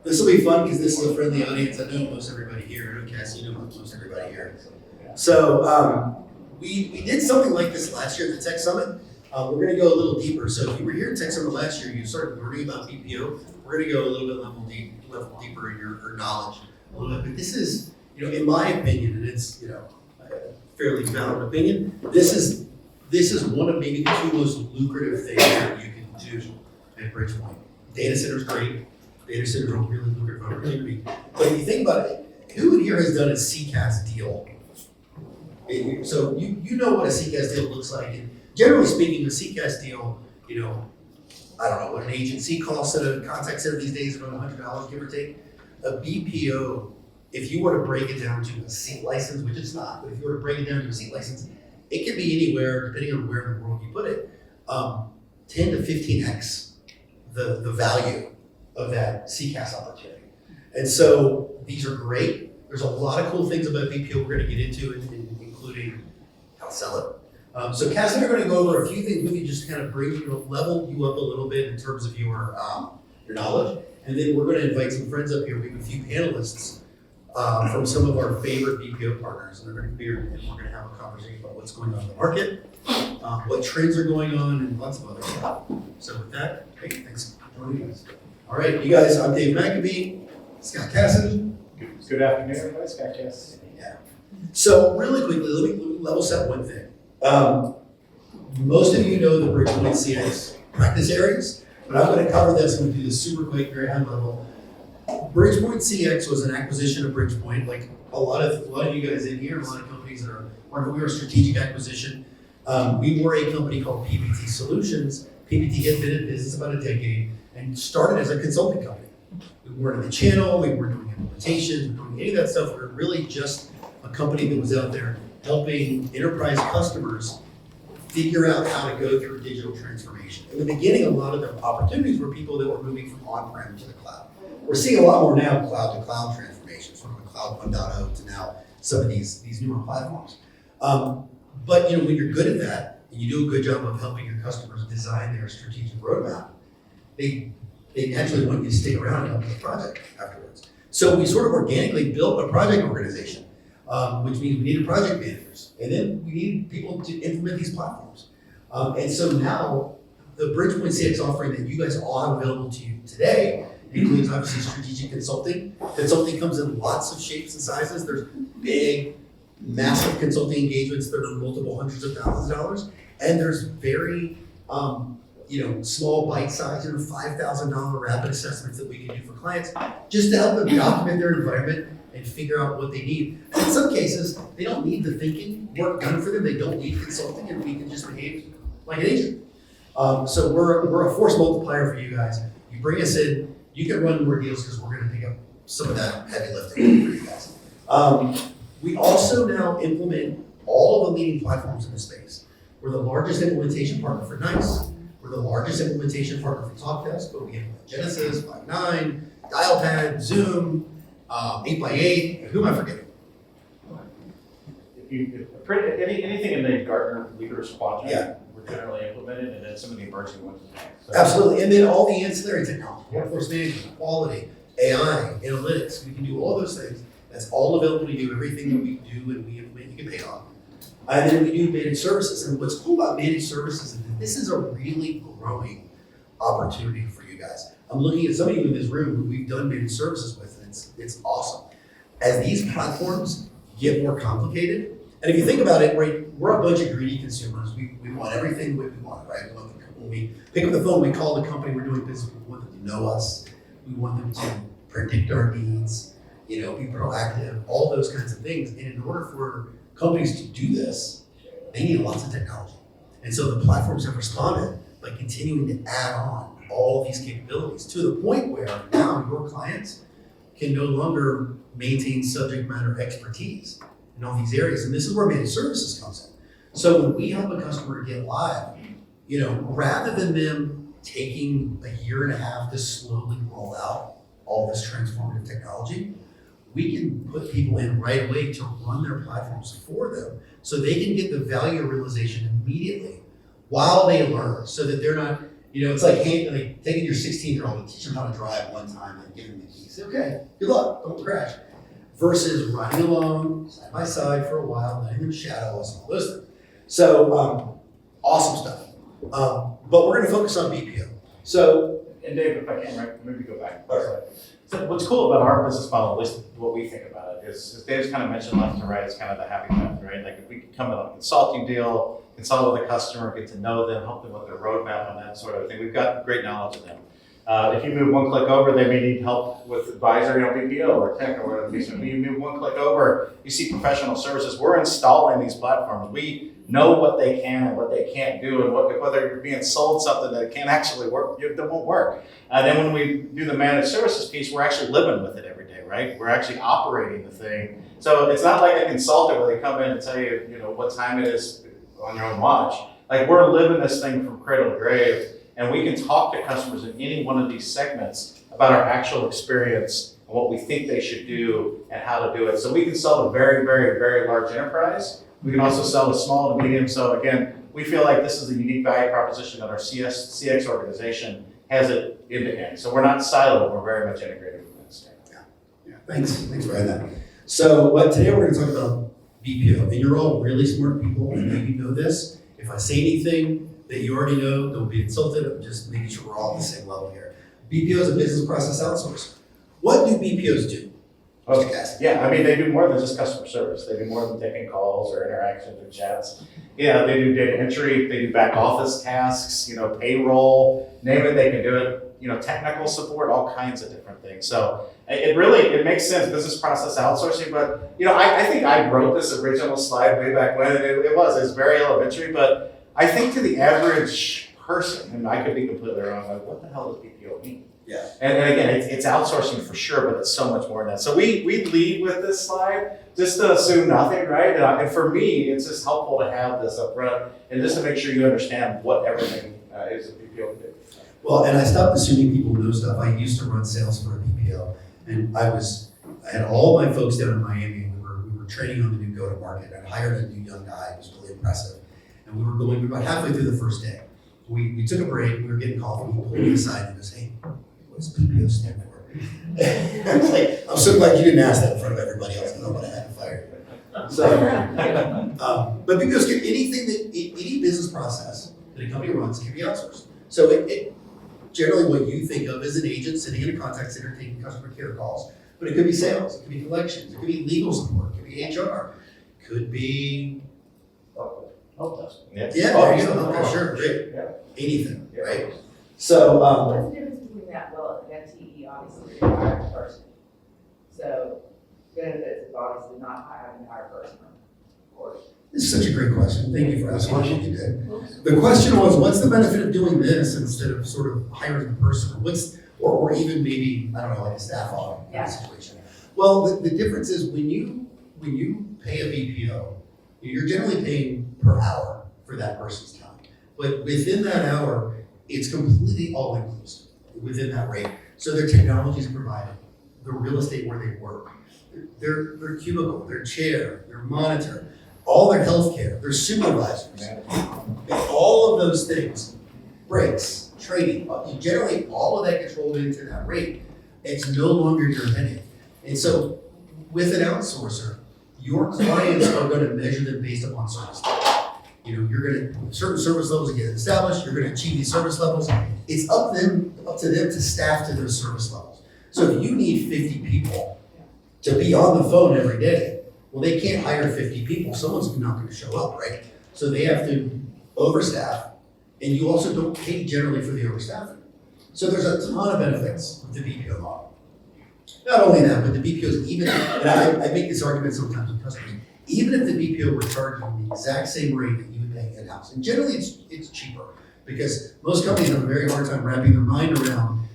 This will be fun because this is a friendly audience. I know most everybody here. I know Cassie, you know most everybody here. So we did something like this last year at the Tech Summit. We're going to go a little deeper. So if you were here at Tech Summit last year, you started learning about BPO. We're going to go a little bit level deeper in your knowledge a little bit. But this is, in my opinion, and it's, a fairly valid opinion, this is one of maybe the two most lucrative things that you can do at Bridgepointe. Data center's great. Data centers are a really lucrative opportunity. But if you think about it, who in here has done a CCaaS deal? So you know what a CCaaS deal looks like. And generally speaking, a CCaaS deal, I don't know what an agency costs at a contact center these days, around $100, give or take. A BPO, if you were to break it down to a seat license, which it's not, but if you were to break it down to a seat license, it could be anywhere, depending on where in the world you put it, 10 to 15x the value of that CCaaS opportunity. And so these are great. There's a lot of cool things about BPO we're going to get into, including how to sell it. So Cass and I are going to go over a few things with you, just to kind of level you up a little bit in terms of your knowledge. And then we're going to invite some friends up here. We have a few panelists from some of our favorite BPO partners. And they're going to be here and we're going to have a conversation about what's going on in the market, what trends are going on, and lots of other stuff. So with that, hey, thanks for joining us. All right, you guys, I'm Dave McAbee, Scott Cassidy. Good afternoon, everybody. Scott Cassidy. Yeah. So really quickly, let me level set one thing. Most of you know the Bridgepointe CX practice areas, but I'm going to cover this. I'm going to do this super quick, very high level. Bridgepointe CX was an acquisition of Bridgepointe, like a lot of you guys in here, a lot of companies that we were a strategic acquisition. We were a company called PPT Solutions. PPT had been in business about a decade and started as a consulting company. We weren't in the channel, we weren't doing implementations, we weren't doing any of that stuff. We were really just a company that was out there helping enterprise customers figure out how to go through digital transformation. In the beginning, a lot of the opportunities were people that were moving from on-prem to the cloud. We're seeing a lot more now cloud-to-cloud transformations, from a cloud 1.0 to now some of these newer platforms. But when you're good at that, and you do a good job of helping your customers design their strategic roadmap, they naturally want you to stick around and help with the project afterwards. So we sort of organically built a project organization, which means we needed project managers, and then we needed people to implement these platforms. And so now the Bridgepointe CX offering that you guys all have available to you today includes obviously strategic consulting. Consulting comes in lots of shapes and sizes. There's big, massive consulting engagements that are multiple hundreds of thousands of dollars, and there's very small bite-sized, $5,000 rapid assessments that we can do for clients just to help them document their environment and figure out what they need. And in some cases, they don't need the thinking work done for them. They don't need consulting, and we can just behave like an agent. So we're a force multiplier for you guys. You bring us in, you can run more deals because we're going to pick up some of that heavy lifting for you guys. We also now implement all of the leading platforms in the space. We're the largest implementation partner for NICE. We're the largest implementation partner for TalkDesk, but we have Genesys, Five9, Dialpad, Zoom, 8x8. Who am I forgetting? Anything in the Gartner Leaders Quadrant, yeah, we're generally implemented, and then some of the emerging ones. So. Absolutely, and then all the ancillary technology, workforce management, quality, AI, analytics. We can do all those things. That's all available to you. Everything that we do and we implement, you can pay on. And then we do managed services. And what's cool about managed services is that this is a really growing opportunity for you guys. I'm looking at some of you in this room who we've done managed services with, and it's awesome. As these platforms get more complicated, and if you think about it, right, we're a bunch of greedy consumers. We want everything we want, right? When we pick up the phone, we call the company we're doing business with. We want them to know us. We want them to predict our needs, be proactive, all those kinds of things. And in order for companies to do this, they need lots of technology. And so the platforms have responded by continuing to add on all these capabilities to the point where now your clients can no longer maintain subject matter expertise in all these areas. And this is where managed services comes in. So when we help a customer get live, rather than them taking a year and a half to slowly roll out all this transformative technology, we can put people in right away to run their platforms for them so they can get the value realization immediately while they learn, so that they're not You know, it's like taking your 16-year-old and teaching them how to drive one time and giving them the keys. Okay, good luck, don't crash. Versus riding along side by side for a while, letting them shadow us and all those things. So awesome stuff. But we're going to focus on BPO. So, And Dave, if I can, right, maybe go back. All right. So what's cool about our business model, at least what we think about it, is as Dave's kind of mentioned left and right, it's kind of the happy path, right? Like if we can come in on a consulting deal, consult with a customer, get to know them, help them with their roadmap and that sort of thing. We've got great knowledge of them. If you move one click over, they may need help with advisory on BPO or tech or whatever the case may be. You move one click over, you see professional services. We're installing these platforms. We know what they can and what they can't do, and whether you're being sold something that can't actually work, that won't work. Then when we do the managed services piece, we're actually living with it every day, right? We're actually operating the thing. So it's not like a consultant where they come in and tell you, you know, what time it is on your own watch. Like we're living this thing from cradle to grave, and we can talk to customers in any one of these segments about our actual experience and what we think they should do and how to do it. So we can sell to very, very, very large enterprise. We can also sell to small to medium. So again, we feel like this is a unique value proposition that our CX organization has it end to end. So we're not siloed, we're very much integrated with this. yeah, thanks for adding that. So, but today we're going to talk about BPO, and you're all really smart people, and maybe know this. If I say anything that you already know, don't be insulted. I'm just making sure we're all on the same level here. BPO is a business process outsourcer. What do BPOs do? Yeah, I mean, they do more than just customer service. They do more than taking calls or interactions or chats. Yeah, they do data entry, they do back office tasks, you know, payroll, name it, they can do it, you know, technical support, all kinds of different things. So it makes sense, business process outsourcing, but, you know, I think I wrote this original slide way back when, and it's very elementary, but I think to the average person, and I could be completely wrong, like, what the hell does BPO mean? Yeah. And again, it's outsourcing for sure, but it's so much more than that. So we lead with this slide just to assume nothing, right? And for me, it's just helpful to have this up front and just to make sure you understand what everything is a BPO can do. Well, and I stopped assuming people know stuff. I used to run sales for a BPO, and I had all my folks down in Miami, and we were training on the new go-to-market. I hired a new young guy who was really impressive, and we were about halfway through the first day. We took a break, we were getting coffee, he pulled me aside and goes, "Hey, what does BPO stand for?" I was like, "I'm so glad you didn't ask that in front of everybody else. I know what I had to fire you." So, but BPOs can any business process that a company runs can be outsourced. So it generally what you think of as an agent sitting in a contact center taking customer care calls, but it could be sales, it could be collections, it could be legal support, it could be HR, could be Help desk. there you go. Okay, sure, great. Yeah. Anything, right? So What's the difference between that? Well, an FTE obviously is a hired person. So benefits is obviously not having a hired person, of course. this is such a great question. Thank you for asking what you did. The question was, what's the benefit of doing this instead of sort of hiring a person? Or even maybe, I don't know, like a staff aug kind of situation. Well, the difference is when you pay a BPO, you're generally paying per hour for that person's time. But within that hour, it's completely all inclusive within that rate. So their technology is provided, the real estate where they work, their cubicle, their chair, their monitor, all their healthcare, their supervisors, all of those things, breaks, training, generally all of that gets rolled into that rate. It's no longer your headache. And so with an outsourcer, your clients are going to measure them based upon service levels. You know, you're going to, certain service levels get established, you're going to achieve these service levels. It's up to them to staff to those service levels. So if you need 50 people to be on the phone every day, well, they can't hire 50 people. Someone's not going to show up, right? So they have to overstaff, and you also don't pay generally for the overstaffing. So there's a ton of benefits with the BPO model. Not only that, but the BPOs, even, and I make this argument sometimes with customers, even if the BPO were charging the exact same rate that you would pay in-house, and generally it's cheaper, because most companies have a very hard time wrapping their mind around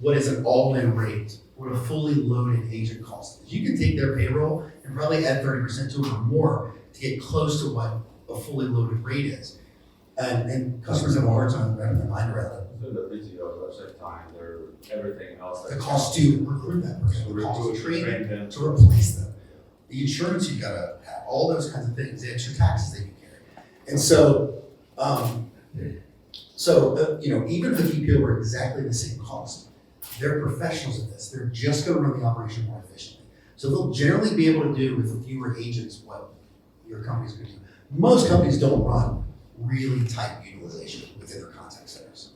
what is an all-in rate, what a fully loaded agent costs. You can take their payroll and probably add 30% to it or more to get close to what a fully loaded rate is. And customers have a hard time wrapping their mind around it. So the PTO, website time, their everything else. The cost to recruit that person, the cost to train them, them. to replace them, the insurance you gotta have, all those kinds of things, the extra taxes that you carry. And so, So, even if the BPO were exactly the same cost, they're professionals at this. They're just gonna run the operation more efficiently. So they'll generally be able to do with fewer agents what your company's gonna do. Most companies don't run really tight utilization within their contact centers.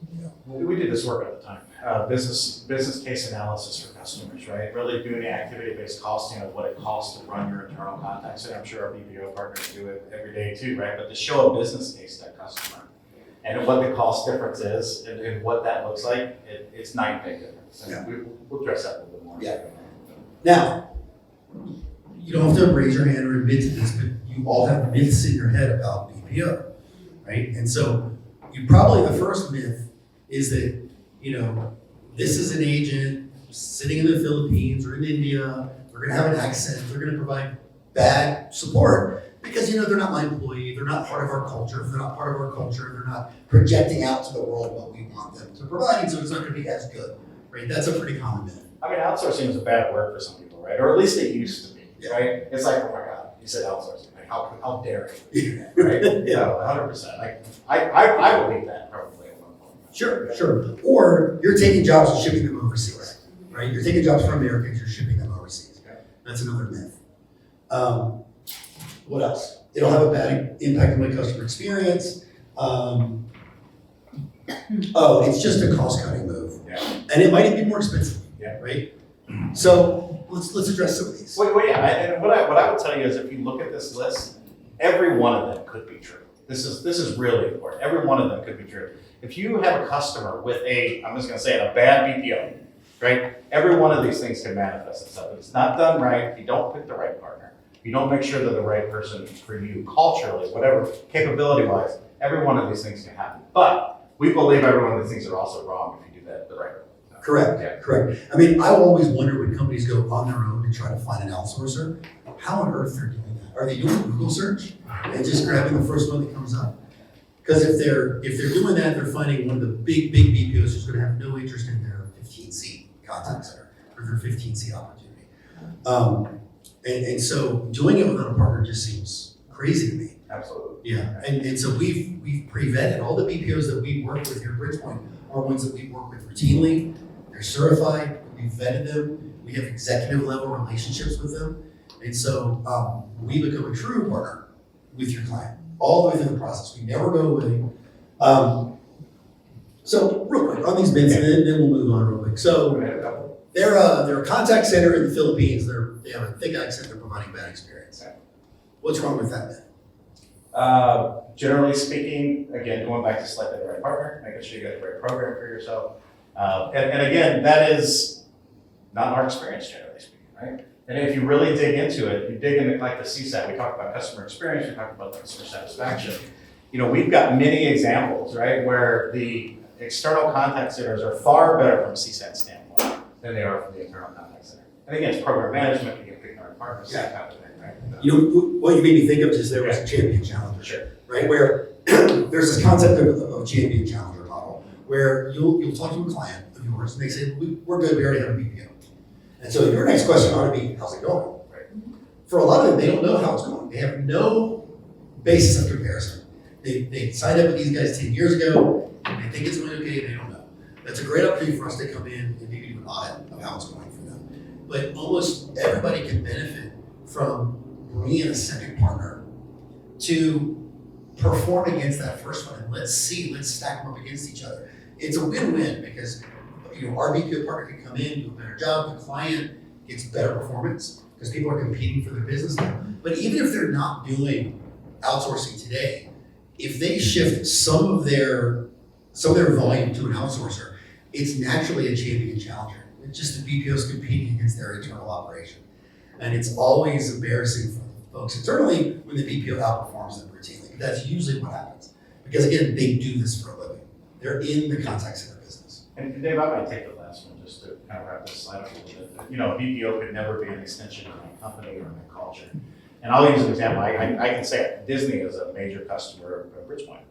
We did this work at the time, business case analysis for customers, right? Really doing the activity-based costing of what it costs to run your internal contact center. I'm sure our BPO partners do it every day too, right? But to show a business case to that customer and what the cost difference is and what that looks like, it's night and day difference. And we'll address that a little bit more. Yeah. Now, you don't have to raise your hand or admit to this, but you all have myths in your head about BPO, right? And so the first myth is that, this is an agent sitting in the Philippines or in India, they're gonna have an accent, they're gonna provide bad support because, they're not my employee, they're not part of our culture. If they're not part of our culture, they're not projecting out to the world what we want them to provide, so it's not gonna be as good, right? That's a pretty common myth. I mean, outsourcing is a bad word for some people, right? Or at least it used to be, Yeah. right? It's like, oh my God, you said outsourcing, like how dare you, Yeah. right? Yeah. 100%. Like, I believe that probably at one point. Sure. Or you're taking jobs and shipping them overseas, right? You're taking jobs from Americans, you're shipping them overseas. That's another myth. What else? It'll have a bad impact on my customer experience. It's just a cost-cutting move. Yeah. And it might even be more expensive, Yeah. right? So let's address some of these. Well, yeah, and what I would tell you is if you look at this list, every one of them could be true. This is really important. Every one of them could be true. If you have a customer with I'm just gonna say it, a bad BPO, right? Every one of these things can manifest itself. If it's not done right, if you don't pick the right partner, if you don't make sure they're the right person for you culturally, whatever, capability-wise, every one of these things can happen. But we believe every one of these things are also wrong if you do that the right way. Correct. I mean, I always wonder when companies go on their own to try to find an outsourcer, how on earth they're doing that? Are they doing a Google search and just grabbing the first one that comes up? Because if they're doing that, they're finding one of the big BPOs who's going to have no interest in their 15-seat contact center or their 15-seat opportunity. And so doing it without a partner just seems crazy to me. Absolutely. Yeah, and so we've pre-vetted all the BPOs that we work with here at Bridgepointe are ones that we work with routinely. They're certified, we've vetted them, we have executive level relationships with them. And so we become a true partner with your client all the way through the process. We never go away. So real quick, on these myths, and then we'll move on real quick. So they're a contact center in the Philippines. They have a thick accent, they're providing bad experience. What's wrong with that myth? Generally speaking, again, going back to selecting the right partner, making sure you got the right program for yourself. And again, that is not our experience, generally speaking, right? And if you really dig into it, you dig into like the CSAT, we talk about customer experience, we talk about customer satisfaction. We've got many examples, right, where the external contact centers are far better from a CSAT standpoint than they are from the internal contact center. And again, it's program management, you get picking our partners, that kind of thing, right? What you made me think of is there was a champion challenger, Sure. right? Where there's this concept of a champion challenger model, where you'll talk to a client of yours and they say, we're good, we already have a BPO. And so your next question ought to be, how's it going? Right? For a lot of them, they don't know how it's going. They have no basis of comparison. They signed up with these guys 10 years ago, and they think it's going okay, they don't know. That's a great opportunity for us to come in and maybe do an audit of how it's going for them. But almost everybody can benefit from bringing in a second partner to perform against that first one. And let's stack them up against each other. It's a win-win because our BPO partner can come in, do a better job, the client gets better performance because people are competing for their business now. But even if they're not doing outsourcing today, if they shift some of their volume to an outsourcer, it's naturally a champion challenger. It's just the BPOs competing against their internal operation. And it's always embarrassing for folks internally when the BPO outperforms them routinely. That's usually what happens. Because again, they do this for a living. They're in the contact center business. And Dave, I might take the last one just to kind of wrap this slide up a little bit. BPO could never be an extension of my company or my culture. And I'll use an example. I can say it. Disney is a major customer of Bridgepointe.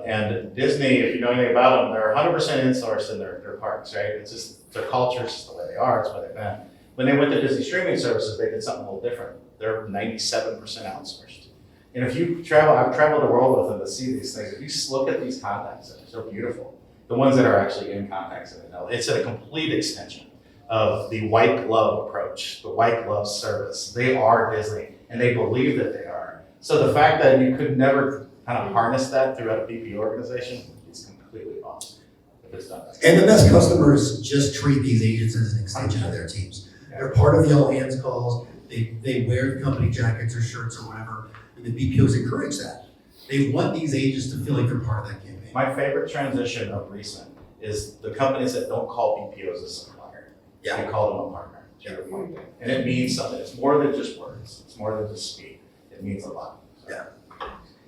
And Disney, if you know anything about them, they're 100% insourced in their parks, right? It's just their culture, it's just the way they are, it's what they've been. When they went to Disney streaming services, they did something a little different. They're 97% outsourced. And if you travel, I've traveled the world with them to see these things. If you just look at these contact centers, they're beautiful. The ones that are actually in contact centers, it's a complete extension of the white glove approach, the white glove service. They are Disney, and they believe that they are. So the fact that you could never kind of harness that throughout a BPO organization is completely false if it's done. And the best customers just treat these agents as an extension of their teams. They're part of the all hands calls. They wear the company jackets or shirts or whatever, and the BPOs encourage that. They want these agents to feel like they're part of that campaign. My favorite transition of recent is the companies that don't call BPOs a supplier. Yeah. They call them a partner. To your point. And it means something. It's more than just words. It's more than just speak. It means a lot. So. Yeah.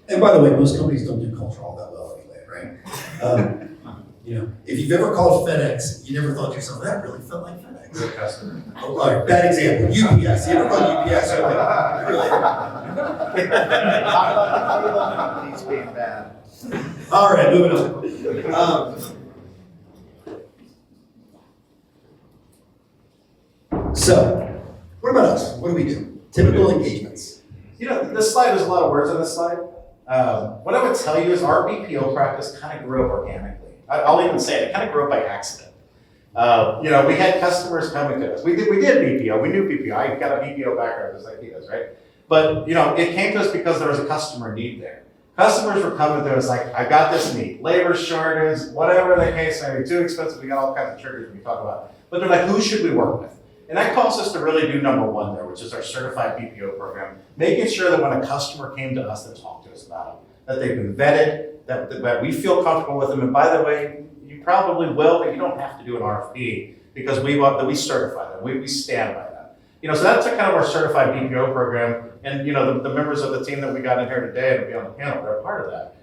And by the way, most companies don't do culture all that well anyway, right? If you've ever called FedEx, you never thought to yourself, that really felt like FedEx. Good customer. Oh, all right, bad example. UPS. You ever called UPS? You're like, really? He's being bad. All right, moving on. So, what about us? What do we do? Typical engagements. This slide, there's a lot of words on this slide. What I would tell you is our BPO practice kind of grew up organically. I'll even say it kind of grew up by accident. We had customers coming to us. We did BPO. We knew BPO. I got a BPO background just like he does, right? But, it came to us because there was a customer need there. Customers were coming to us like, I got this need. Labor shortage, whatever the case may be, too expensive. We got all kinds of triggers we talk about. But they're like, who should we work with? And that caused us to really do number one there, which is our certified BPO program, making sure that when a customer came to us to talk to us about them, that they've been vetted, that we feel comfortable with them. And by the way, you probably will, but you don't have to do an RFP because we certify them. We stand by them. So that's kind of our certified BPO program. And the members of the team that we got in here today and be on the panel, they're a part of that.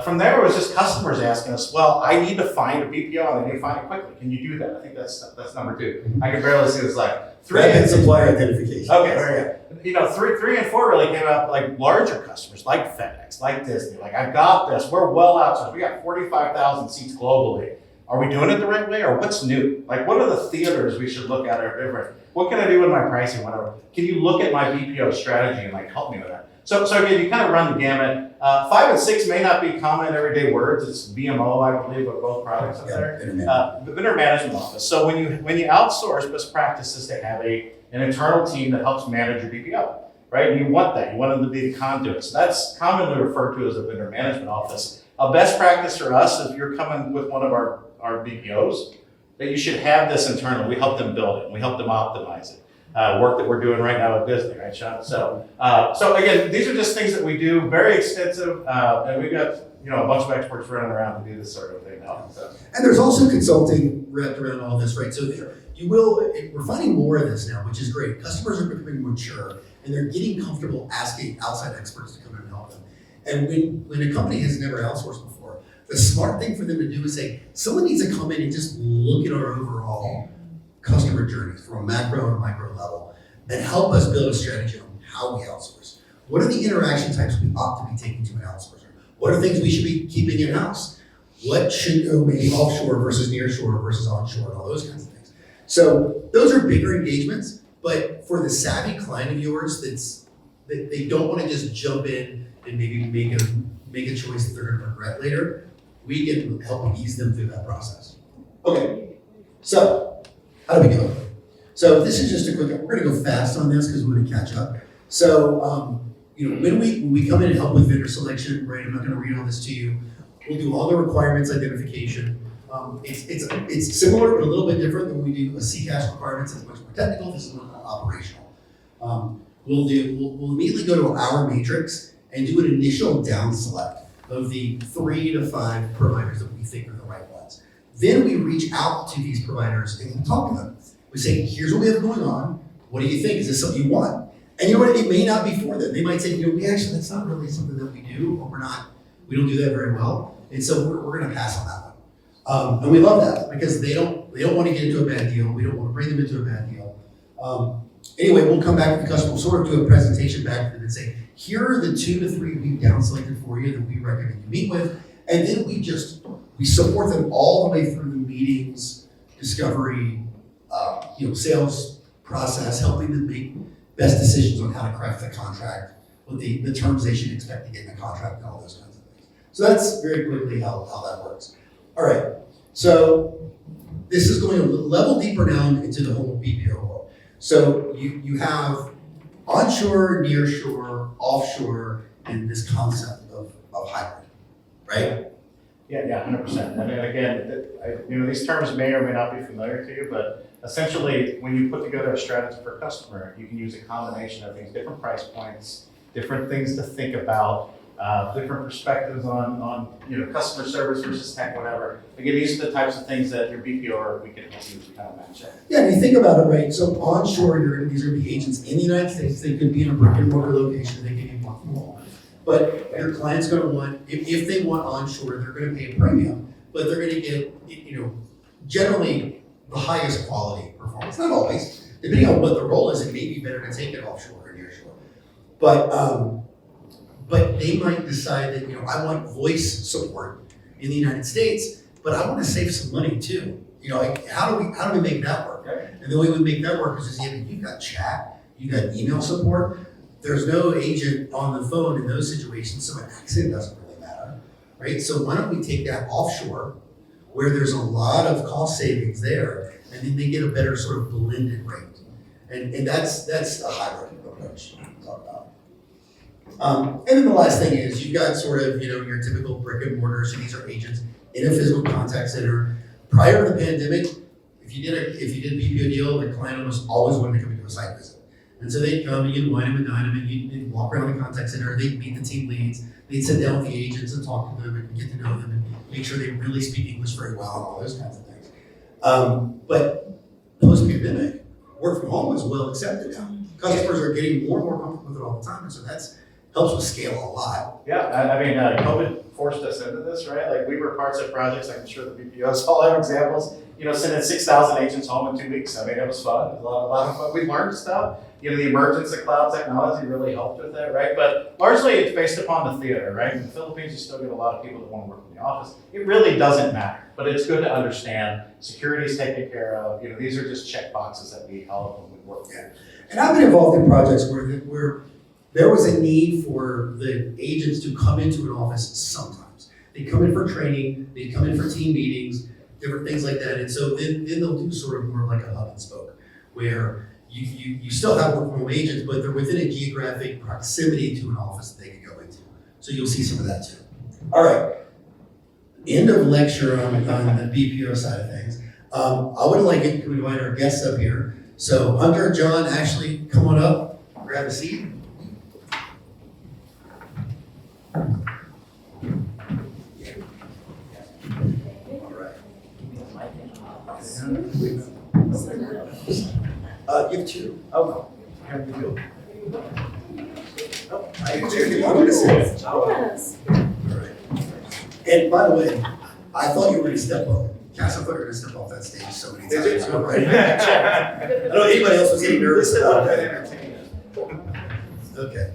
From there, it was just customers asking us, well, I need to find a BPO and I need to find it quickly. Can you do that? I think that's number two. I can barely see this slide. Rapid supplier identification. Okay, very good. 3 and 4 really came out like larger customers, like FedEx, like Disney. Like, I got this. We're well outsourced. We got 45,000 seats globally. Are we doing it the right way, or what's new? Like, what are the theaters we should look at are different? What can I do with my pricing, whatever? Can you look at my BPO strategy and help me with that? So again, you kind of run the gamut. 5 and 6 may not be common everyday words. It's VMO, I believe, of both products up there. Vendor management office. So when you outsource, best practice is to have an internal team that helps manage your BPO, right? And you want that. You want them to be the conduit. So that's commonly referred to as a vendor management office. A best practice for us, if you're coming with one of our BPOs, that you should have this internal. We help them build it. And we help them optimize it. Work that we're doing right now at Disney, right, Sean? So again, these are just things that we do, very extensive, and we've got a bunch of experts running around to do this sort of thing now. So. And there's also consulting wrapped around all this, right? So we're finding more of this now, which is great. Customers are becoming mature, and they're getting comfortable asking outside experts to come in and help them. And when a company has never outsourced before, the smart thing for them to do is say, someone needs to come in and just look at our overall customer journeys from a macro and micro level and help us build a strategy on how we outsource. What are the interaction types we ought to be taking to an outsourcer? What are things we should be keeping in-house? What should go maybe offshore versus nearshore versus onshore and all those kinds of things. So those are bigger engagements, but for the savvy client of yours that they don't want to just jump in and maybe make a choice that they're going to regret later, we can help ease them through that process. Okay, so how do we go? So this is just a quick, we're gonna go fast on this because we're gonna catch up. So, when we come in and help with vendor selection, right, I'm not gonna read all this to you. We'll do all the requirements identification. It's similar but a little bit different than when we do a CCAS requirements. It's much more technical, this is much more operational. We'll immediately go to our matrix and do an initial down select of the 3 to 5 providers that we think are the right ones. Then we reach out to these providers and we talk to them. We say, here's what we have going on. What do you think? Is this something you want? And you know what? It may not be for them. They might say, that's not really something that we do, or we don't do that very well. And so we're going to pass on that one. And we love that because they don't want to get into a bad deal. We don't want to bring them into a bad deal. Anyway, we'll come back to the customer, sort of do a presentation back to them and say, here are the 2 to 3 we've down selected for you that we recommend you meet with. And then we support them all the way through the meetings, discovery, sales process, helping them make best decisions on how to craft the contract, what the terms they should expect to get in a contract and all those kinds of things. So that's very quickly how that works. All right, so this is going a level deeper down into the whole BPO world. So you have onshore, nearshore, offshore, and this concept of hybrid, right? Yeah, 100%. I mean, again, these terms may or may not be familiar to you, but essentially, when you put together a strategy for a customer, you can use a combination of things, different price points, different things to think about, different perspectives on customer service versus tech, whatever. Again, these are the types of things that your BPO or we can help you to kind of match up. Yeah, if you think about it, right? So onshore, these are going to be agents in the United States. They could be in a brick and mortar location. They could be work from home. But your client's going to want, if they want onshore, they're going to pay a premium, but they're going to get, generally the highest quality performance. Not always, depending on what the role is. It may be better to take it offshore or nearshore. But they might decide that I want voice support in the United States, but I want to save some money too. How do we make that work? And the way we make that work is you've got chat, you've got email support. There's no agent on the phone in those situations, so an accent doesn't really matter, right? So why don't we take that offshore, where there's a lot of cost savings there, and then they get a better sort of blended rate, and that's the hybrid approach we talk about. And then the last thing is you've got sort of your typical brick and mortar. So these are agents in a physical contact center. Prior to the pandemic, if you did a BPO deal, the client almost always wanted to come into a site visit. And so they'd come and you'd wine them and dine them and you'd walk around the contact center, they'd meet the team leads, they'd sit down with the agents and talk to them and get to know them and make sure they really speak English very well and all those kinds of things. But post-pandemic, work from home is well accepted now. Customers are getting more and more comfortable with it all the time, and so that's helps with scale a lot. Yeah, I mean, COVID forced us into this, right? Like we were parts of projects, I'm sure the BPOs all have examples, sending 6,000 agents home in 2 weeks. I mean, it was fun, it was a lot of fun. We learned stuff. The emergence of cloud technology really helped with that, right? But largely it's based upon the theater, right? In the Philippines, you still get a lot of people that want to work in the office. It really doesn't matter, but it's good to understand security is taken care of. These are just check boxes that we help when we work. Yeah. And I've been involved in projects where there was a need for the agents to come into an office sometimes. They come in for training, they come in for team meetings, different things like that. And so then they'll do sort of more like a hub and spoke, where you still have work from home agents, but they're within a geographic proximity to an office that they can go into. So you'll see some of that too. All right, end of lecture on the BPO side of things. I would like to invite our guests up here. So Hunter, John, Ashley, come on up, grab a seat. You have two. Oh, no. How do you feel? Oh, I wanted to say it. All right. And by the way, I thought you were going to step up. Cass, I thought you were going to step off that stage so many times. Right? I don't know if anybody else was getting nervous about that. Okay.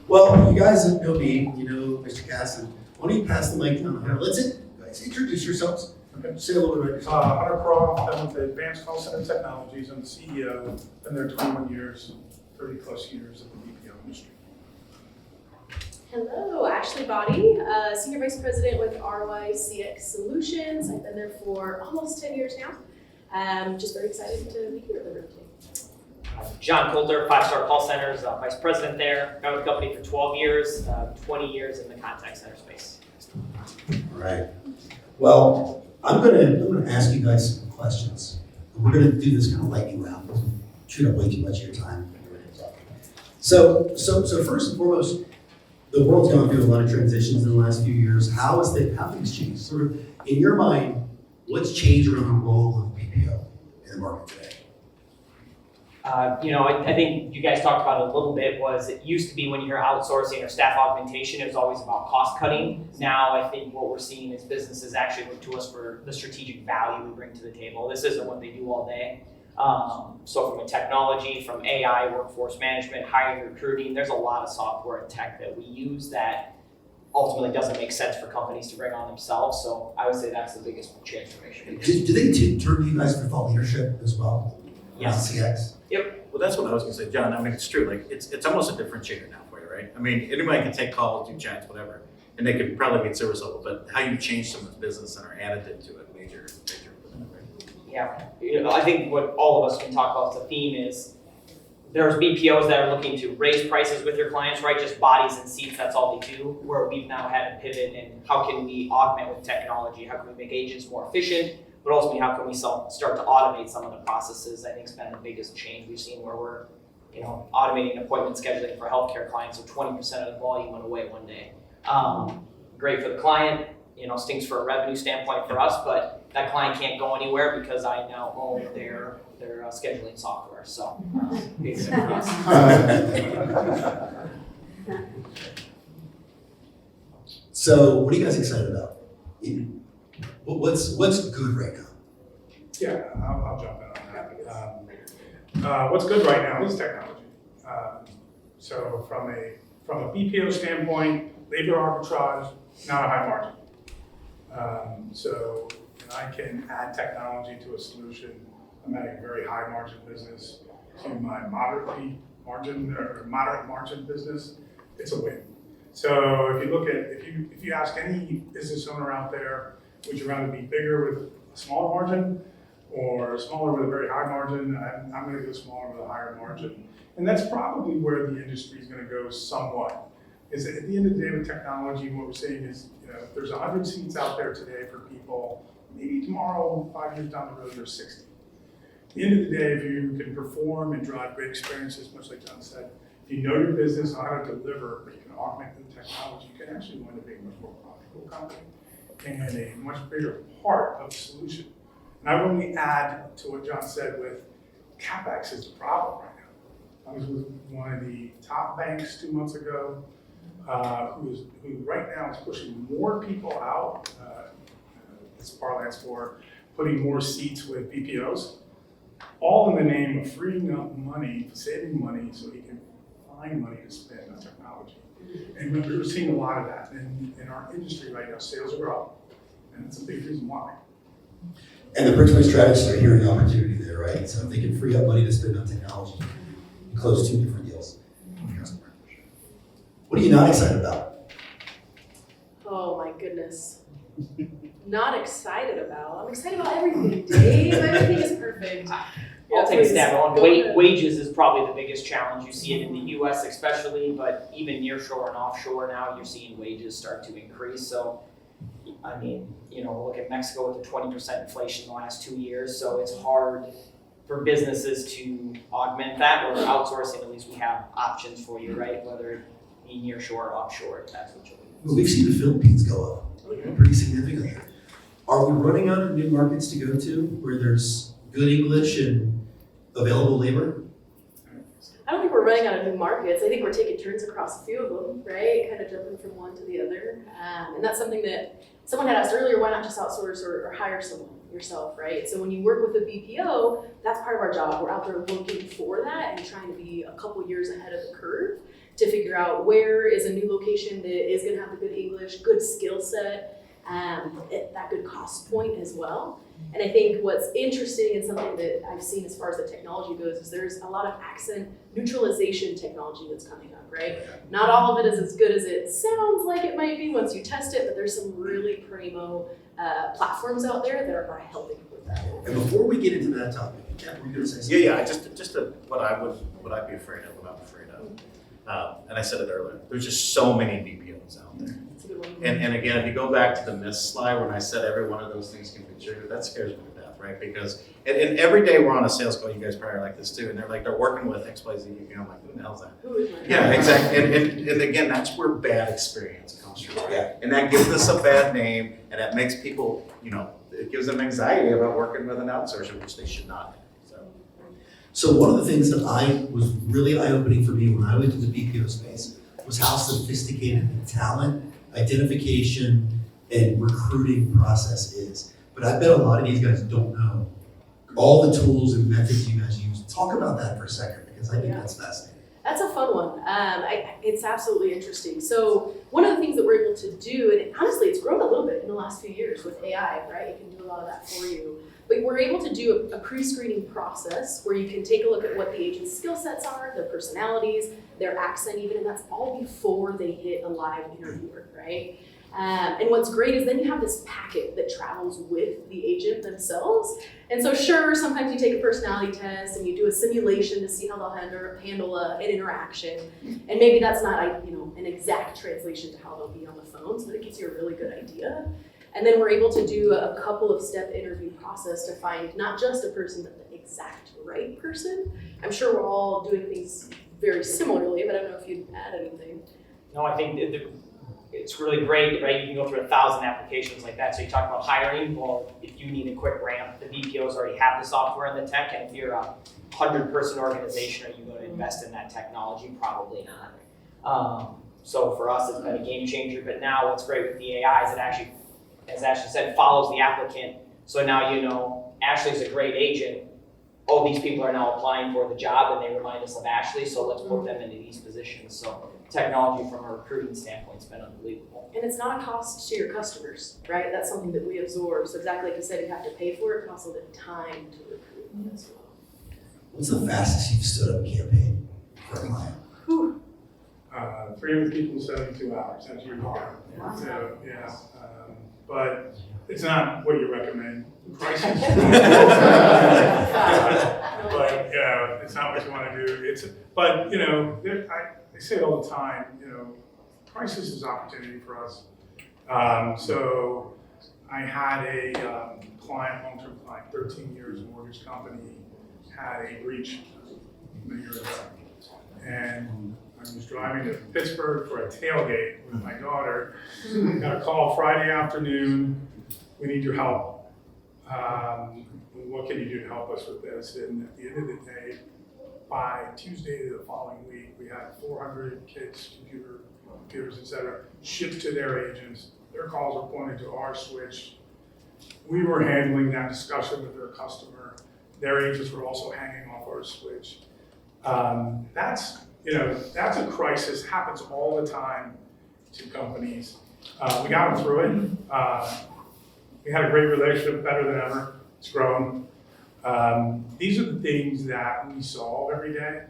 Well, you guys know me, Mr. Cass, and why don't you pass the mic down to Hunter? Let's introduce yourselves. Okay. Say a little bit about yourself. Hunter Croft, I'm with Advanced Call Center Technologies. I'm the CEO. Been there 21 years, 30 plus years in the BPO industry. Hello, Ashley Body, Senior Vice President with ROI CX Solutions. I've been there for almost 10 years now. Just very excited to be here at the room today. John Coulter, 5-Star Call Centers, Vice President there. Been with the company for 12 years, 20 years in the contact center space. All right. Well, I'm gonna ask you guys some questions. We're gonna do this kind of lightning round. Chewed up way too much of your time. So first and foremost, the world's gone through a lot of transitions in the last few years. How things changed? Sort of in your mind, what's changed around the role of BPO in the market today? I think you guys talked about it a little bit, was it used to be when you hear outsourcing or staff augmentation, it was always about cost cutting. Now I think what we're seeing is businesses actually look to us for the strategic value we bring to the table. This isn't what they do all day. So from a technology, from AI, workforce management, hiring, recruiting, there's a lot of software and tech that we use that ultimately doesn't make sense for companies to bring on themselves. So I would say that's the biggest transformation. Do they turn to you guys for thought leadership as well? Yes. CX? Well, that's what I was gonna say, John. I mean, it's true. Like, it's almost a differentiator now for you, right? I mean, anybody can take calls, do chats, whatever, and they could probably get service level, but how you change someone's business and are additive to it, major, right? Yeah, I think what all of us can talk about, the theme is there's BPOs that are looking to raise prices with your clients, right? Just bodies and seats, that's all they do. Where we've now had to pivot and how can we augment with technology? How can we make agents more efficient? But ultimately, how can we start to automate some of the processes? I think has been the biggest change we've seen where we're, automating appointment scheduling for healthcare clients, so 20% of the volume went away one day. Great for the client, stinks for a revenue standpoint for us, but that client can't go anywhere because I now own their scheduling software. So, big thing for us. So what are you guys excited about? What's good right now? Yeah, I'll jump in on that. What's good right now is technology. So from a BPO standpoint, labor arbitrage, not a high margin. So I can add technology to a solution. I'm adding a very high margin business to my moderate margin business. It's a win. So if you look at, if you ask any business owner out there, would you rather be bigger with a smaller margin or smaller with a very high margin? I'm going to go smaller with a higher margin. And that's probably where the industry is going to go somewhat. Is that at the end of the day with technology, what we're seeing is, if there's 100 seats out there today for people, maybe tomorrow, 5 years down the road, there's 60. At the end of the day, if you can perform and drive great experiences, much like John said, if you know your business, know how to deliver, but you can augment the technology, you can actually wind up being a much more profitable company and a much bigger part of the solution. And I would only add to what John said with CapEx is the problem right now. I was with one of the top banks 2 months ago, who right now is pushing more people out, it's parlance for putting more seats with BPOs, all in the name of freeing up money, saving money so he can find money to spend on technology. And we're seeing a lot of that in our industry right now. Sales are up, and it's a big reason why. And the Bridgepointe strategists are hearing opportunity there, right? So if they can free up money to spend on technology, you close 2 different deals. What are you not excited about? Oh my goodness. Not excited about. I'm excited about everything, Dave. Everything is perfect. I'll take a stab on Go ahead. wages is probably the biggest challenge. You see it in the US especially, but even nearshore and offshore now, you're seeing wages start to increase. So, I mean, look at Mexico with the 20% inflation in the last 2 years. So it's hard for businesses to augment that or outsourcing. At least we have options for you, right? Whether it be nearshore or offshore, if that's what you're looking for. Well, we've seen the Philippines go up pretty significantly. Are we running out of new markets to go to where there's good English and available labor? I don't think we're running out of new markets. I think we're taking turns across a few of them, right? Kind of jumping from one to the other. And that's something that someone had asked earlier, why not just outsource or hire someone yourself, right? So when you work with a BPO, that's part of our job. We're out there looking for that and trying to be a couple years ahead of the curve to figure out where is a new location that is going to have a good English, good skill set, at that good cost point as well. And I think what's interesting and something that I've seen as far as the technology goes is there's a lot of accent neutralization technology that's coming up, right? Not all of it is as good as it sounds like it might be once you test it, but there's some really primo platforms out there that are helping with that. And before we get into that topic, Jeff, were you going to say something? Yeah. Just what I'd be afraid of, what I'm afraid of. And I said it earlier. There's just so many BPOs out there. That's a good one. And again, if you go back to the myth slide when I said every one of those things can be triggered, that scares me to death, right? Because and every day we're on a sales call, you guys probably are like this too, and they're working with XYZ, I'm like, who the hell's that? Who is my Yeah, exactly. And again, that's where bad experience comes from. Yeah. And that gives us a bad name, and that makes people, it gives them anxiety about working with an outsourcer, which they should not have. So one of the things that was really eye-opening for me when I went to the BPO space was how sophisticated the talent identification and recruiting process is. But I bet a lot of these guys don't know all the tools and methods you guys use. Talk about that for a second, because I think that's fascinating. That's a fun one. It's absolutely interesting. So one of the things that we're able to do, and honestly, it's grown a little bit in the last few years with AI, right? It can do a lot of that for you. But we're able to do a pre-screening process where you can take a look at what the agent's skill sets are, their personalities, their accent even, and that's all before they hit a live interviewer, right? And what's great is then you have this packet that travels with the agent themselves. And so sure, sometimes you take a personality test and you do a simulation to see how they'll handle an interaction. And maybe that's not, an exact translation to how they'll be on the phones, but it gives you a really good idea. And then we're able to do a couple of step interview process to find not just a person, but the exact right person. I'm sure we're all doing things very similarly, but I don't know if you'd add anything. No, I think it's really great, right? You can go through 1,000 applications like that. So you talk about hiring. Well, if you need a quick ramp, the BPOs already have the software and the tech. And if you're a 100-person organization, are you going to invest in that technology? Probably not. So for us, it's been a game changer. But now what's great with the AI is it actually, as Ashley said, follows the applicant. So now Ashley's a great agent. Oh, these people are now applying for the job and they remind us of Ashley, so let's put them into these positions. So technology from a recruiting standpoint has been unbelievable. And it's not a cost to your customers, right? That's something that we absorb. So exactly like you said, you have to pay for it, but also the time to recruit as well. What's the fastest you've stood up a campaign for a client? 300 people in 72 hours, that's your goal. So, yeah, but it's not what you recommend. Prices. But it's not what you want to do. But I say it all the time. Crisis is opportunity for us. So I had a client, long-term client, 13 years mortgage company, had a breach a year ago, and I was driving to Pittsburgh for a tailgate with my daughter. Got a call Friday afternoon. We need your help. What can you do to help us with this? And at the end of the day, by Tuesday the following week, we had 400 kids, computers, etc., shipped to their agents. Their calls were pointed to our switch. We were handling that discussion with their customer. Their agents were also hanging off our switch. That's a crisis. Happens all the time to companies. We got them through it. We had a great relationship, better than ever. It's grown. These are the things that we solve every day.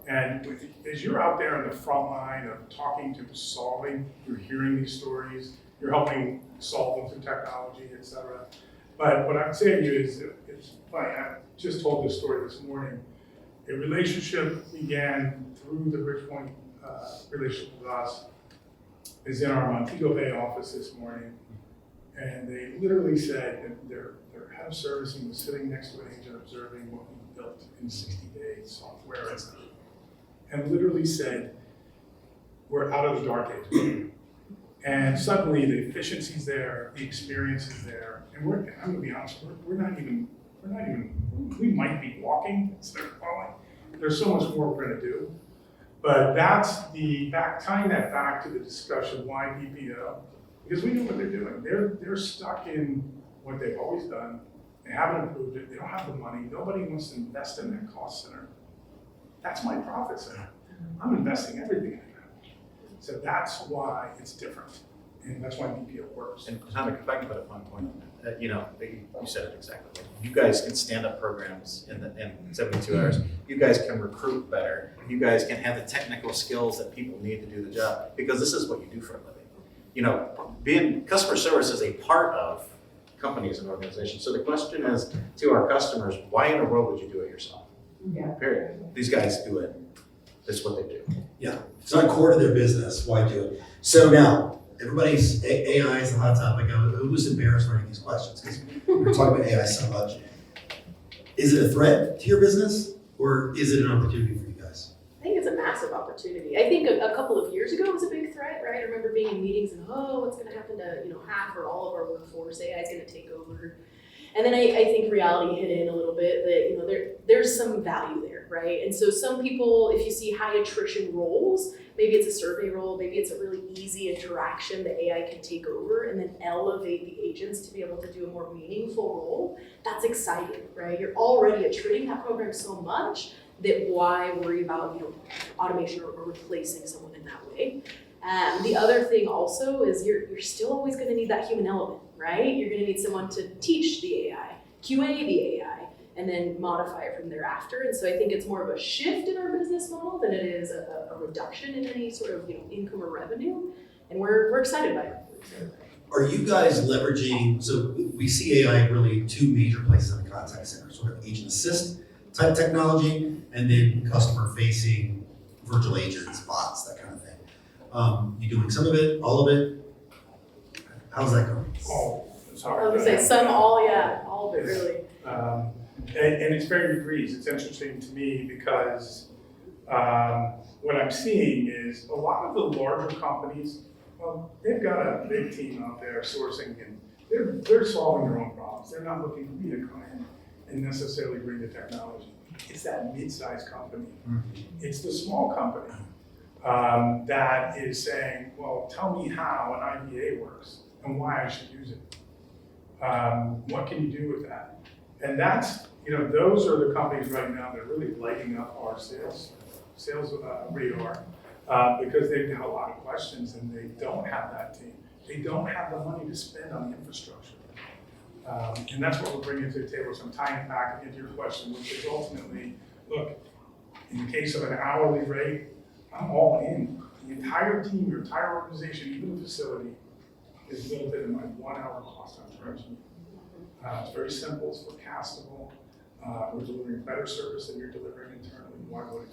And as you're out there in the front line of talking to solving, you're hearing these stories, you're helping solve them through technology, et cetera. But what I'm saying to you is, it's funny, I just told this story this morning. A relationship began through the Bridgepointe relationship with us, is in our Montego Bay office this morning. And they literally said that their head of servicing was sitting next to an agent observing what we built in 60 days, software, and literally said, we're out of the dark ages. And suddenly the efficiency's there, the experience is there, and I'm gonna be honest, we're not even, we might be walking instead of falling. There's so much more we're gonna do. But that's tying that back to the discussion, why BPO? Because we know what they're doing. They're stuck in what they've always done. They haven't improved it. They don't have the money. Nobody wants to invest in that cost center. That's my profit center. I'm investing everything in that. So that's why it's different. And that's why BPO works. And Tom, if I can put a fun point on that, you said it exactly. You guys can stand up programs in 72 hours. You guys can recruit better. You guys can have the technical skills that people need to do the job, because this is what you do for a living. Being customer service is a part of companies and organizations. So the question is to our customers, why in the world would you do it yourself? Yeah. Period. These guys do it. That's what they do. Yeah, it's not core to their business, why do it? So now, everybody's, AI is a hot topic. I was embarrassed writing these questions because we're talking about AI so much. Is it a threat to your business, or is it an opportunity for you guys? I think it's a massive opportunity. I think a couple of years ago it was a big threat, right? I remember being in meetings and, what's gonna happen to, half or all of our workforce? AI is gonna take over. And then I think reality hit in a little bit that, there's some value there, right? And so some people, if you see high attrition roles, maybe it's a survey role, maybe it's a really easy interaction that AI can take over and then elevate the agents to be able to do a more meaningful role. That's exciting, right? You're already attriting that program so much that why worry about automation or replacing someone in that way. The other thing also is you're still always going to need that human element, right? You're going to need someone to teach the AI, QA the AI, and then modify it from thereafter. And so I think it's more of a shift in our business model than it is a reduction in any sort of income or revenue. And we're excited by it. Are you guys leveraging, so we see AI really two major places in the contact center, sort of agent assist type technology, and then customer facing virtual agents, bots, that kind of thing. You doing some of it, all of it? How's that going? Oh, it's hard. I would say some, all, yeah, all of it really. And it's varying degrees. It's interesting to me because what I'm seeing is a lot of the larger companies, well, they've got a big team out there sourcing, and they're solving their own problems. They're not looking for me to come in and necessarily bring the technology. It's that mid-sized company. It's the small company that is saying, well, tell me how an IVA works and why I should use it. What can you do with that? And that's, those are the companies right now that are really lighting up our sales radar because they've got a lot of questions and they don't have that team. They don't have the money to spend on the infrastructure. And that's what we're bringing to the table. So I'm tying it back into your question, which is ultimately, look, in the case of an hourly rate, I'm all in. The entire team, your entire organization, even the facility, is built into my 1 hour cost I'm charging you. It's very simple, it's forecastable. We're delivering better service than you're delivering internally. Why would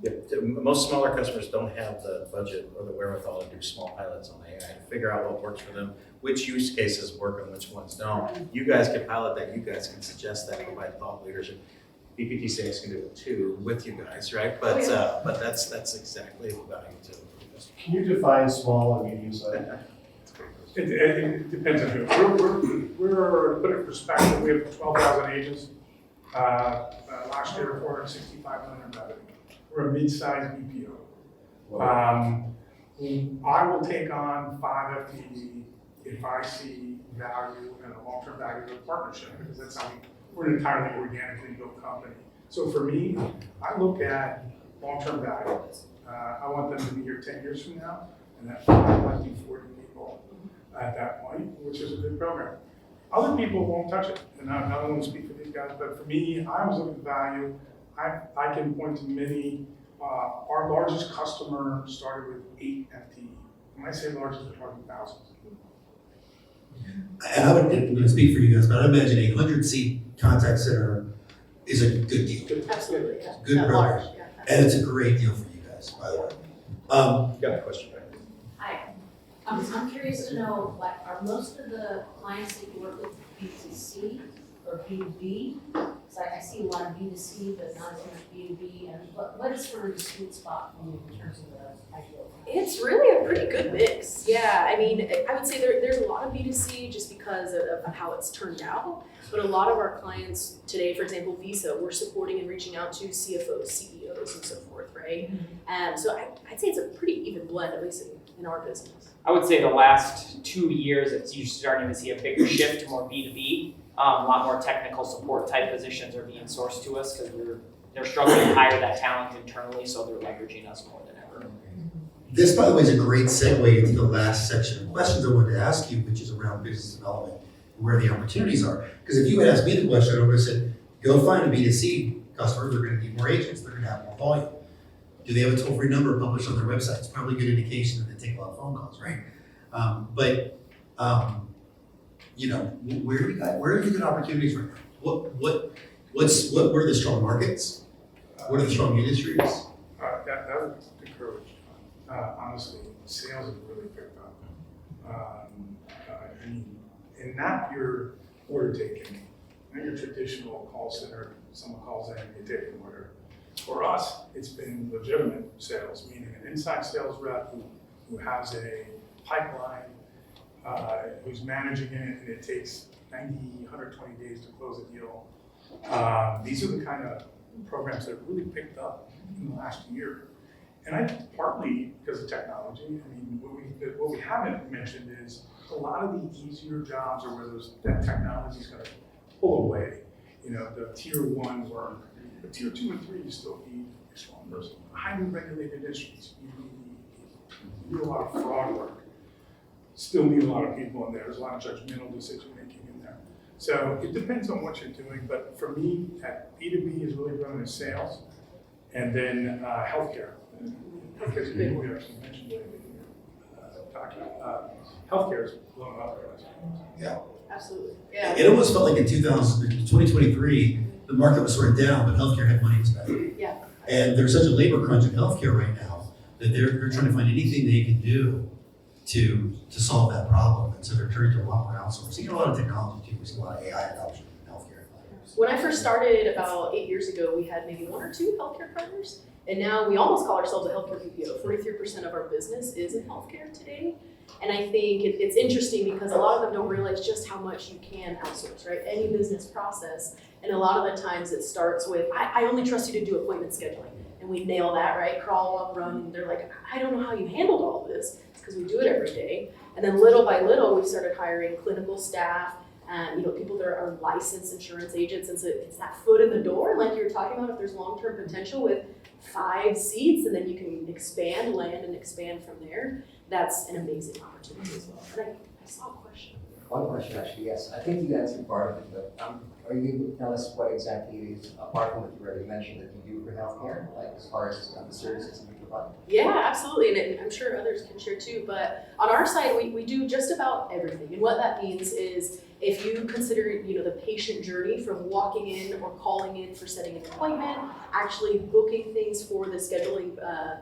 it? Most smaller customers don't have the budget or the wherewithal to do small pilots on AI, to figure out what works for them, which use cases work and which ones don't. You guys can pilot that, you guys can suggest that, provide thought leadership. BPT6 can do it too with you guys, right? But that's exactly the value to this. Can you define small and medium size? It depends on who. We're to put it in perspective, we have 12,000 agents. Last year, 465 million in revenue. We're a mid-sized BPO. I will take on 5 FTE if I see value and a long-term value of a partnership, because that's how we're an entirely organically built company. So for me, I look at long-term value. I want them to be here 10 years from now, and that might be 40 people at that point, which is a good program. Other people won't touch it, and I don't want to speak for these guys, but for me, I always look at value. I can point to many. Our largest customer started with 8 FTE. When I say largest, we're talking thousands. And I would speak for you guys, but I imagine a 100-seat contact center is a good deal. Absolutely, yeah. Good Not program. large, yeah. And it's a great deal for you guys, by the way. You got a question, right? Hi, I'm curious to know, like, are most of the clients that you work with B2C or B2B? So I see a lot of B2C, but not as much B2B, and what is sort of the sweet spot for you in terms of the ideal? It's really a pretty good mix. Yeah, I mean, I would say there's a lot of B2C just because of how it's turned out. But a lot of our clients today, for example, Visa, we're supporting and reaching out to CFOs, CEOs, and so forth, right? So I'd say it's a pretty even blend, at least in our business. I would say the last 2 years, it's you're starting to see a bigger shift to more B2B. A lot more technical support type positions are being sourced to us because they're struggling to hire that talent internally, so they're leveraging us more than ever. This, by the way, is a great segue into the last section of questions I wanted to ask you, which is around business development, where the opportunities are. Because if you had asked me the question, I would have said, go find a B2C customer, they're going to need more agents, they're going to have more volume. Do they have a toll-free number published on their website? It's probably a good indication that they take a lot of phone calls, right? Where are the good opportunities right now? What are the strong markets? What are the strong industries? That would encourage. Honestly, sales have really picked up. And not your order taking, not your traditional call center. Someone calls in, you take an order. For us, it's been legitimate sales, meaning an inside sales rep who has a pipeline, who's managing it, and it takes 90, 120 days to close a deal. These are the kind of programs that have really picked up in the last year. And partly because of technology. I mean, what we haven't mentioned is a lot of the easier jobs are where that technology is going to pull away. The tier 1 work, but tier 2 and 3, you still need a strong person. Highly regulated industries, you need a lot of fraud work. Still need a lot of people in there. There's a lot of judgmental decision making in there. So it depends on what you're doing, but for me, at B2B is really growing in sales, and then healthcare. Healthcare is a big one, we actually mentioned it in your document. Healthcare is blowing up there. Absolutely. Yeah. It almost felt like in 2023, the market was sort of down, but healthcare had money to spend. Yeah. And there's such a labor crunch in healthcare right now that they're trying to find anything they can do to solve that problem. And so they're turning to a lot more outsourcing. A lot of technology too. We see a lot of AI adoption in healthcare. When I first started about 8 years ago, we had maybe 1 or 2 healthcare partners. And now we almost call ourselves a healthcare BPO. 43% of our business is in healthcare today. And I think it's interesting because a lot of them don't realize just how much you can outsource, right? Any business process. And a lot of the times it starts with, I only trust you to do appointment scheduling. And we nail that, right? Crawl, walk, run. And they're like, I don't know how you handled all this. It's because we do it every day. And then little by little, we started hiring clinical staff, people that are licensed insurance agents. And so it's that foot in the door, like you were talking about, if there's long-term potential with 5 seats, and then you can expand, land, and expand from there. That's an amazing opportunity as well. And I saw a question. One question, actually, yes. I think you answered part of it, but are you able to tell us what exactly it is, apart from what you already mentioned, that you do for healthcare, like as far as the services that you provide? Yeah, absolutely, and I'm sure others can share too, but on our side, we do just about everything. And what that means is if you consider, the patient journey from walking in or calling in for setting an appointment, actually booking things for the scheduling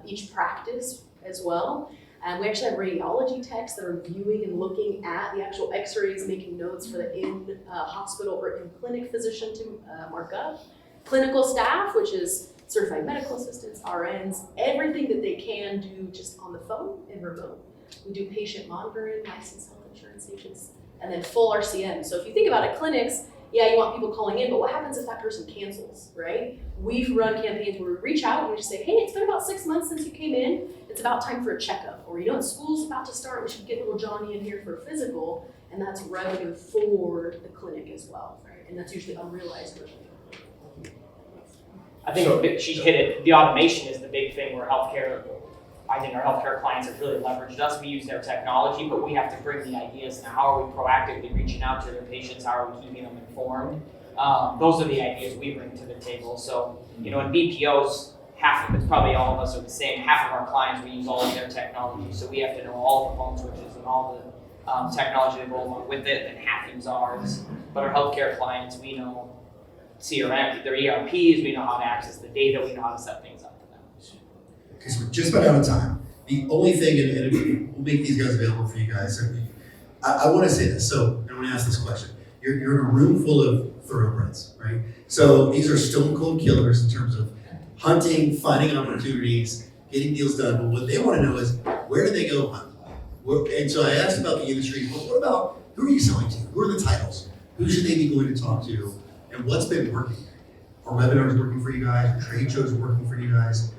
each practice as well. And we actually have radiology techs that are viewing and looking at the actual x-rays, making notes for the in-hospital or in-clinic physician to mark up. Clinical staff, which is certified medical assistants, RNs, everything that they can do just on the phone and remote. We do patient monitoring, licensed health insurance agents, and then full RCM. So if you think about it, clinics, yeah, you want people calling in, but what happens if that person cancels, right? We've run campaigns where we reach out and we just say, hey, it's been about 6 months since you came in. It's about time for a checkup. Or, school's about to start. We should get little Johnny in here for a physical. And that's revenue for the clinic as well, right? And that's usually unrealized revenue. I think she hit it. The automation is the big thing where I think our healthcare clients have really leveraged us. We use their technology, but we have to bring the ideas. Now, how are we proactively reaching out to their patients? How are we keeping them informed? Those are the ideas we bring to the table. So, in BPOs, it's probably all of us are the same. Half of our clients, we use all of their technology. So we have to know all the phone switches and all the technology that go along with it, and half use ours. But our healthcare clients, we know CRM, their ERPs, we know how to access the data, we know how to set things up for them. Okay, so we're just about out of time. The only thing, and we'll make these guys available for you guys. I want to say this, so I want to ask this question. You're in a room full of thoroughbreds, right? So these are stone cold killers in terms of hunting, finding opportunities, getting deals done. But what they want to know is, where do they go hunt? And so I asked about the industry, but what about, who are you selling to? Who are the titles? Who should they be going to talk to? And what's been working? Are webinars working for you guys? Are trade shows working for you guys?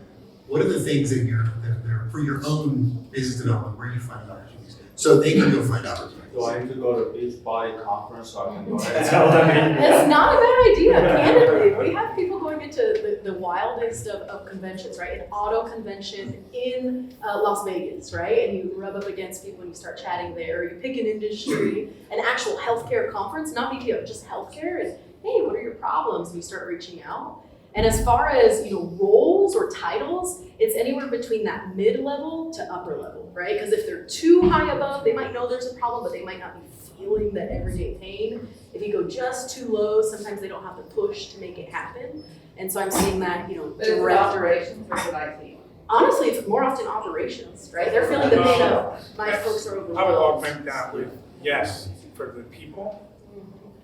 What are the things that are for your own business development, where you find opportunities? So they can go find opportunities. Do I need to go to Bridgepointe conference so I can go ahead and tell them? It's not a bad idea, candidly. We have people going into the wildest of conventions, right? An auto convention in Las Vegas, right? And you rub up against people and you start chatting there. You pick an industry, an actual healthcare conference, not BPO, just healthcare, and hey, what are your problems? And you start reaching out. And as far as roles or titles, it's anywhere between that mid-level to upper level, right? Because if they're too high above, they might know there's a problem, but they might not be feeling that everyday pain. If you go just too low, sometimes they don't have the push to make it happen. And so I'm seeing that, But is it operations or is it IT? Honestly, it's more often operations, right? They're feeling the pain of my folks are I would overwhelmed. augment that with, yes, for the people,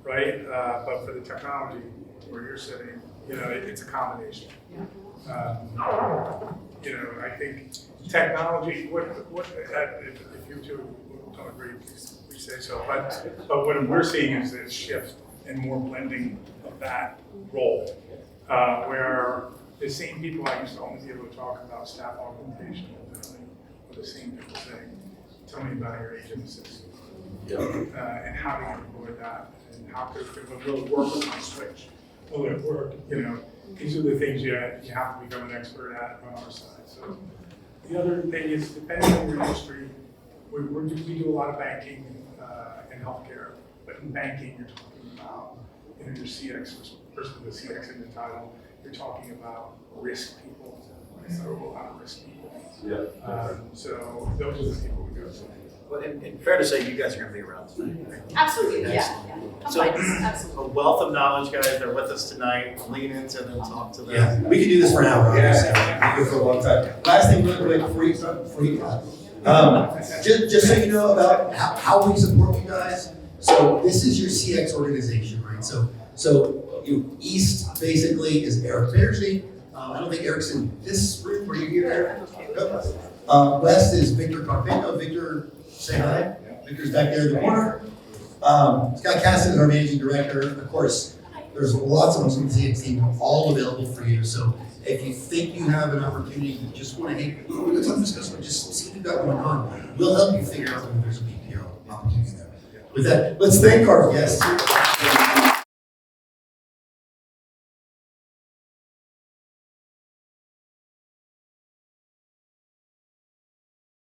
right? But for the technology where you're sitting, it's a combination. I think technology, if you two don't agree, please say so. But what we're seeing is this shift and more blending of that role, where the same people I used to only be able to talk about staff augmentation, or the same people saying, tell me about your agent assist. And how do you avoid that? And how could it really work with my switch? Will it work? These are the things you have to become an expert at on our side. So the other thing is, depending on your industry, we do a lot of banking and healthcare. But in banking, you're talking about, your CX, person with the CX in the title, you're talking about risk people, so a lot of risk people. So those are the people we go to. Well, and fair to say, you guys are gonna be around tonight, right? Absolutely, yeah, Excellent. yeah. Come So- find us, absolutely. A wealth of knowledge, guys. They're with us tonight. Lean into them, talk to them. Yeah, we could do this for an hour, obviously. We could do it for a long time. Last thing, really quick, before you just so you know about how we support you guys. So this is your CX organization, right? So you East basically is Eric Bearsley. I don't think Eric's in this room. Are you here, Eric? Nope. West is Victor Carpino. Victor, say hi. Victor's back there in the corner. Scott Casson is our managing director. Of course, there's lots of us on the CX team all available for you. So if you think you have an opportunity, you just want to, hey, let's have a discussion, just see what you've got going on. We'll help you figure out if there's a PPO opportunity there. With that, let's thank our guests.